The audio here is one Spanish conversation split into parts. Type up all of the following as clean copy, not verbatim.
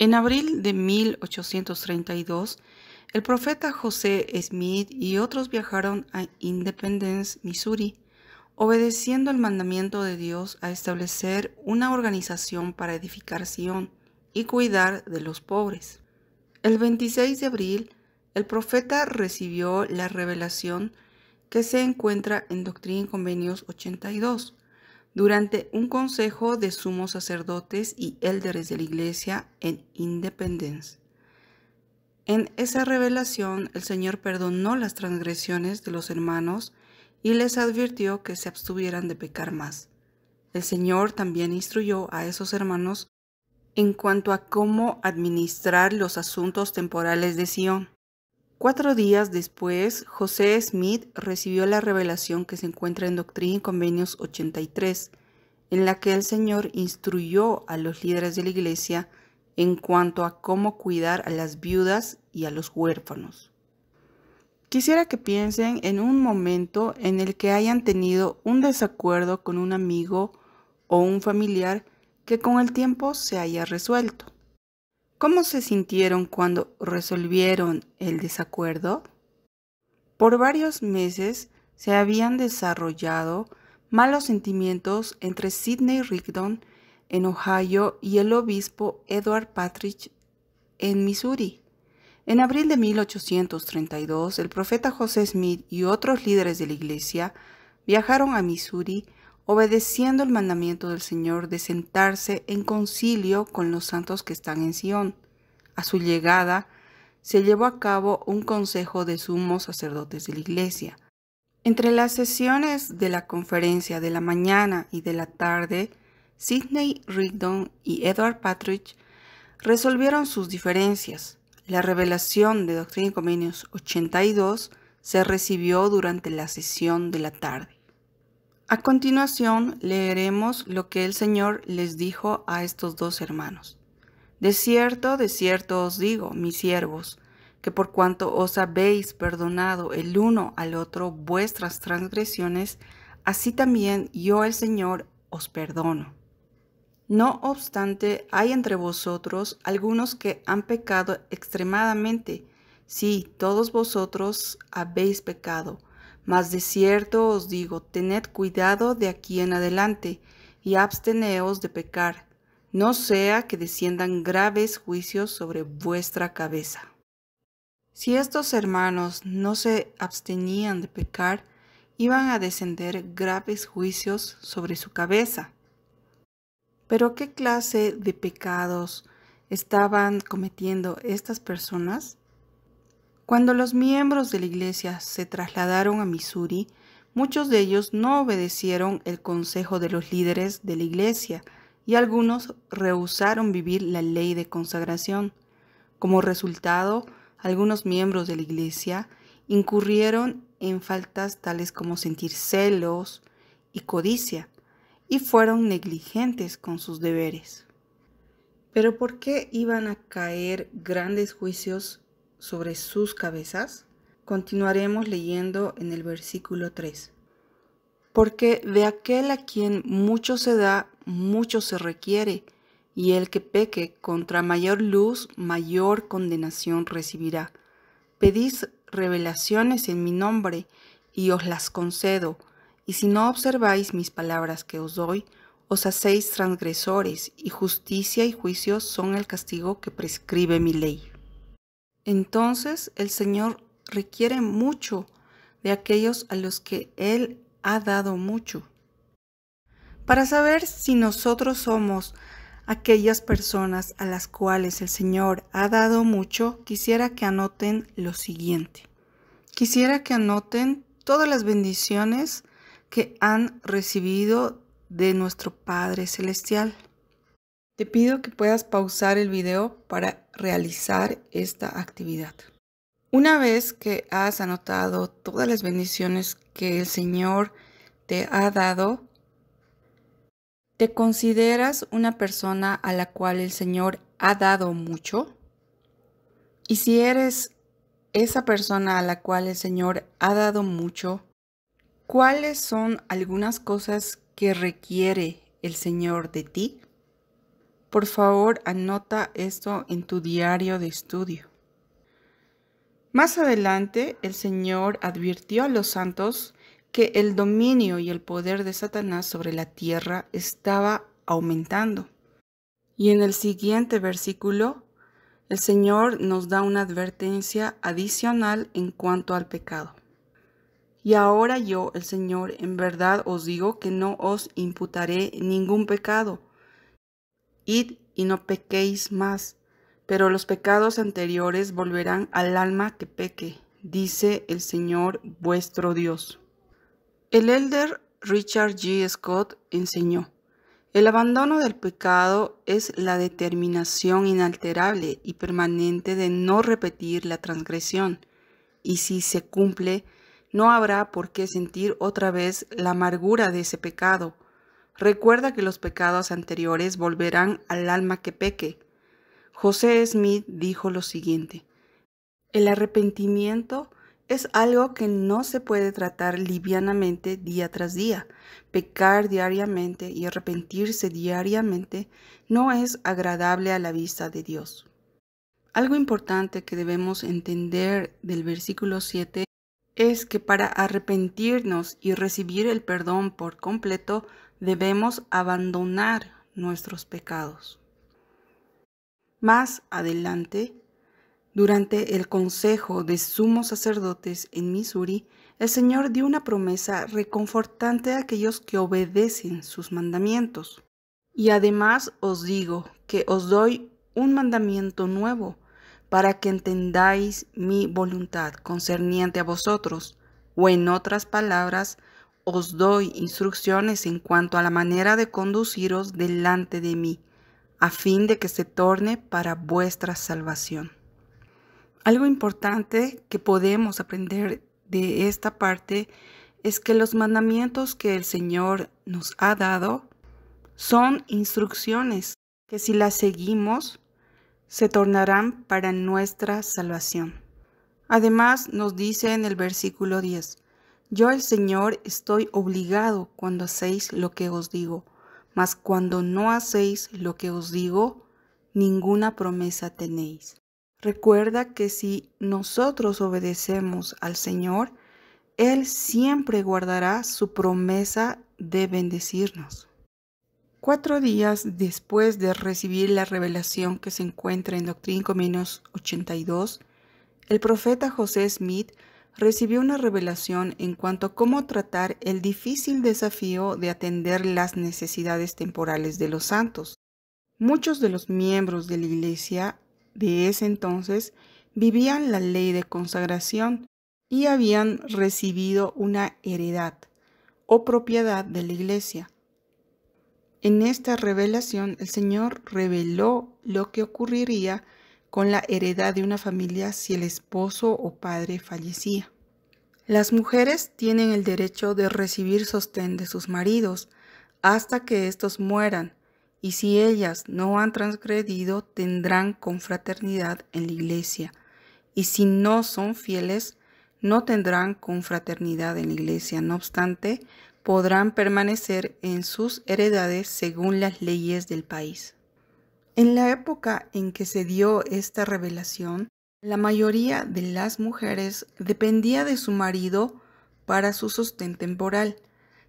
En abril de 1832, el profeta José Smith y otros viajaron a Independence, Missouri, obedeciendo el mandamiento de Dios a establecer una organización para edificar Sion y cuidar de los pobres. El 26 de abril, el profeta recibió la revelación que se encuentra en Doctrina y Convenios 82, durante un consejo de sumos sacerdotes y élderes de la iglesia en Independence. En esa revelación, el Señor perdonó las transgresiones de los hermanos y les advirtió que se abstuvieran de pecar más. El Señor también instruyó a esos hermanos en cuanto a cómo administrar los asuntos temporales de Sion. 4 días después, José Smith recibió la revelación que se encuentra en Doctrina y Convenios 83, en la que el Señor instruyó a los líderes de la iglesia en cuanto a cómo cuidar a las viudas y a los huérfanos. Quisiera que piensen en un momento en el que hayan tenido un desacuerdo con un amigo o un familiar que con el tiempo se haya resuelto. ¿Cómo se sintieron cuando resolvieron el desacuerdo? Por varios meses se habían desarrollado malos sentimientos entre Sidney Rigdon en Ohio y el obispo Edward Partridge en Missouri. En abril de 1832, el profeta José Smith y otros líderes de la iglesia viajaron a Missouri obedeciendo el mandamiento del Señor de sentarse en concilio con los santos que están en Sion. A su llegada, se llevó a cabo un consejo de sumos sacerdotes de la iglesia. Entre las sesiones de la conferencia de la mañana y de la tarde, Sidney Rigdon y Edward Partridge resolvieron sus diferencias. La revelación de Doctrina y Convenios 82 se recibió durante la sesión de la tarde. A continuación, leeremos lo que el Señor les dijo a estos dos hermanos. De cierto os digo, mis siervos, que por cuanto os habéis perdonado el uno al otro vuestras transgresiones, así también yo el Señor os perdono. No obstante, hay entre vosotros algunos que han pecado extremadamente. Sí, todos vosotros habéis pecado. Mas de cierto os digo, tened cuidado de aquí en adelante, y absteneos de pecar, no sea que desciendan graves juicios sobre vuestra cabeza. Si estos hermanos no se abstenían de pecar, iban a descender graves juicios sobre su cabeza. ¿Pero qué clase de pecados estaban cometiendo estas personas? Cuando los miembros de la iglesia se trasladaron a Missouri, muchos de ellos no obedecieron el consejo de los líderes de la iglesia y algunos rehusaron vivir la ley de consagración. Como resultado, algunos miembros de la iglesia incurrieron en faltas tales como sentir celos y codicia, y fueron negligentes con sus deberes. ¿Pero por qué iban a caer grandes juicios sobre sus cabezas? Continuaremos leyendo en el versículo 3. Porque de aquel a quien mucho se da, mucho se requiere, y el que peque contra mayor luz, mayor condenación recibirá. Pedís revelaciones en mi nombre, y os las concedo, y si no observáis mis palabras que os doy, os hacéis transgresores, y justicia y juicio son el castigo que prescribe mi ley. Entonces el Señor requiere mucho de aquellos a los que Él ha dado mucho. Para saber si nosotros somos aquellas personas a las cuales el Señor ha dado mucho, quisiera que anoten lo siguiente. Quisiera que anoten todas las bendiciones que han recibido de nuestro Padre Celestial. Te pido que puedas pausar el video para realizar esta actividad. Una vez que has anotado todas las bendiciones que el Señor te ha dado, ¿te consideras una persona a la cual el Señor ha dado mucho? Y si eres esa persona a la cual el Señor ha dado mucho, ¿cuáles son algunas cosas que requiere el Señor de ti? Por favor, anota esto en tu diario de estudio. Más adelante, el Señor advirtió a los santos que el dominio y el poder de Satanás sobre la tierra estaba aumentando. Y en el siguiente versículo, el Señor nos da una advertencia adicional en cuanto al pecado. Y ahora yo, el Señor, en verdad os digo que no os imputaré ningún pecado. Id y no pequéis más, pero los pecados anteriores volverán al alma que peque, dice el Señor vuestro Dios. El elder Richard G. Scott enseñó: el abandono del pecado es la determinación inalterable y permanente de no repetir la transgresión, y si se cumple, no habrá por qué sentir otra vez la amargura de ese pecado. Recuerda que los pecados anteriores volverán al alma que peque. José Smith dijo lo siguiente: el arrepentimiento es algo que no se puede tratar livianamente día tras día. Pecar diariamente y arrepentirse diariamente no es agradable a la vista de Dios. Algo importante que debemos entender del versículo 7 es que para arrepentirnos y recibir el perdón por completo, debemos abandonar nuestros pecados. Más adelante, durante el consejo de sumos sacerdotes en Missouri, el Señor dio una promesa reconfortante a aquellos que obedecen sus mandamientos. Y además os digo que os doy un mandamiento nuevo, para que entendáis mi voluntad concerniente a vosotros, o en otras palabras, os doy instrucciones en cuanto a la manera de conduciros delante de mí, a fin de que se torne para vuestra salvación. Algo importante que podemos aprender de esta parte es que los mandamientos que el Señor nos ha dado son instrucciones que si las seguimos se tornarán para nuestra salvación. Además nos dice en el versículo 10: yo el Señor estoy obligado cuando hacéis lo que os digo, mas cuando no hacéis lo que os digo, ninguna promesa tenéis. Recuerda que si nosotros obedecemos al Señor, Él siempre guardará su promesa de bendecirnos. 4 días después de recibir la revelación que se encuentra en Doctrina y Convenios 82, el profeta José Smith recibió una revelación en cuanto a cómo tratar el difícil desafío de atender las necesidades temporales de los santos. Muchos de los miembros de la iglesia de ese entonces vivían la ley de consagración y habían recibido una heredad o propiedad de la iglesia. En esta revelación, el Señor reveló lo que ocurriría con la heredad de una familia si el esposo o padre fallecía. Las mujeres tienen el derecho de recibir sostén de sus maridos hasta que éstos mueran, y si ellas no han transgredido, tendrán confraternidad en la iglesia, y si no son fieles, no tendrán confraternidad en la iglesia. No obstante, podrán permanecer en sus heredades según las leyes del país. En la época en que se dio esta revelación, la mayoría de las mujeres dependía de su marido para su sostén temporal.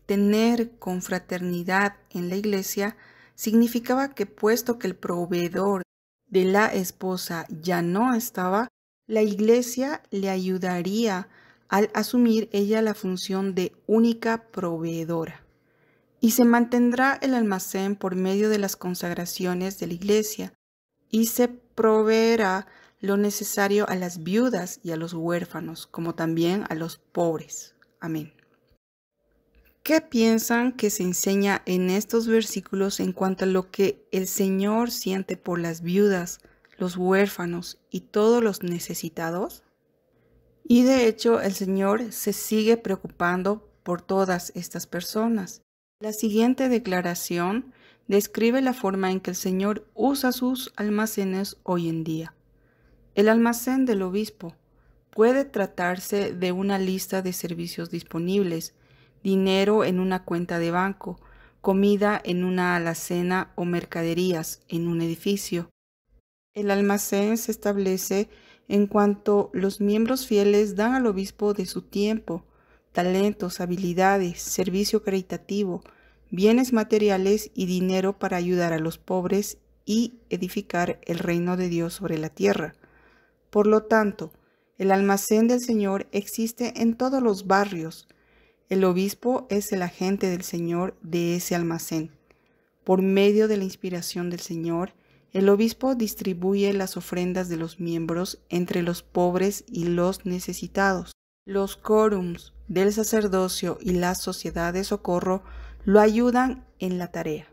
Tener confraternidad en la iglesia significaba que, puesto que el proveedor de la esposa ya no estaba, la iglesia le ayudaría al asumir ella la función de única proveedora. Y se mantendrá el almacén por medio de las consagraciones de la iglesia, y se proveerá lo necesario a las viudas y a los huérfanos, como también a los pobres. Amén. ¿Qué piensan que se enseña en estos versículos en cuanto a lo que el Señor siente por las viudas, los huérfanos y todos los necesitados? Y de hecho, el Señor se sigue preocupando por todas estas personas. La siguiente declaración describe la forma en que el Señor usa sus almacenes hoy en día. El almacén del obispo puede tratarse de una lista de servicios disponibles, dinero en una cuenta de banco, comida en una alacena o mercaderías en un edificio. El almacén se establece en cuanto los miembros fieles dan al obispo de su tiempo, talentos, habilidades, servicio caritativo, bienes materiales y dinero para ayudar a los pobres y edificar el reino de Dios sobre la tierra. Por lo tanto, el almacén del Señor existe en todos los barrios. El obispo es el agente del Señor de ese almacén. Por medio de la inspiración del Señor, el obispo distribuye las ofrendas de los miembros entre los pobres y los necesitados. Los quórums del sacerdocio y la sociedad de socorro lo ayudan en la tarea.